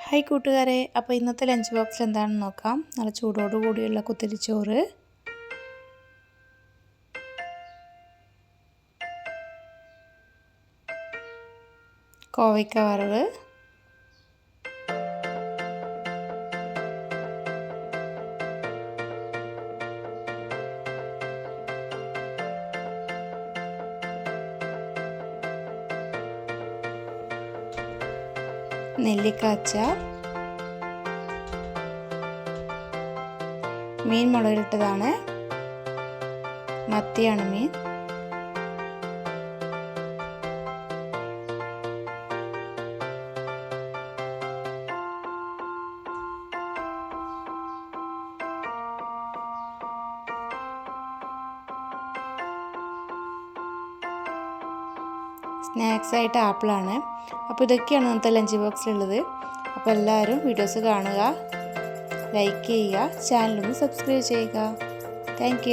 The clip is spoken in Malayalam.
ഹായ് കൂട്ടുകാരെ, അപ്പോൾ ഇന്നത്തെ ലഞ്ച് ബോക്സിൽ എന്താണെന്ന് നോക്കാം. നല്ല ചൂടോട് കൂടിയുള്ള കുത്തിരിച്ചോറ്, കോവയ്ക്ക വറവ്, നെല്ലിക്ക അച്ചാർ, മീൻ മുളകിട്ടതാണ്, മത്തിയാണ് മീൻ, സ്നാക്സ് ആയിട്ട് ആപ്പിളാണ്. അപ്പോൾ ഇതൊക്കെയാണ് ഇന്നത്തെ ലഞ്ച് ബോക്സിലുള്ളത്. അപ്പോൾ എല്ലാവരും വീഡിയോസ് കാണുക, ലൈക്ക് ചെയ്യുക, ചാനലൊന്ന് സബ്സ്ക്രൈബ് ചെയ്യുക. താങ്ക്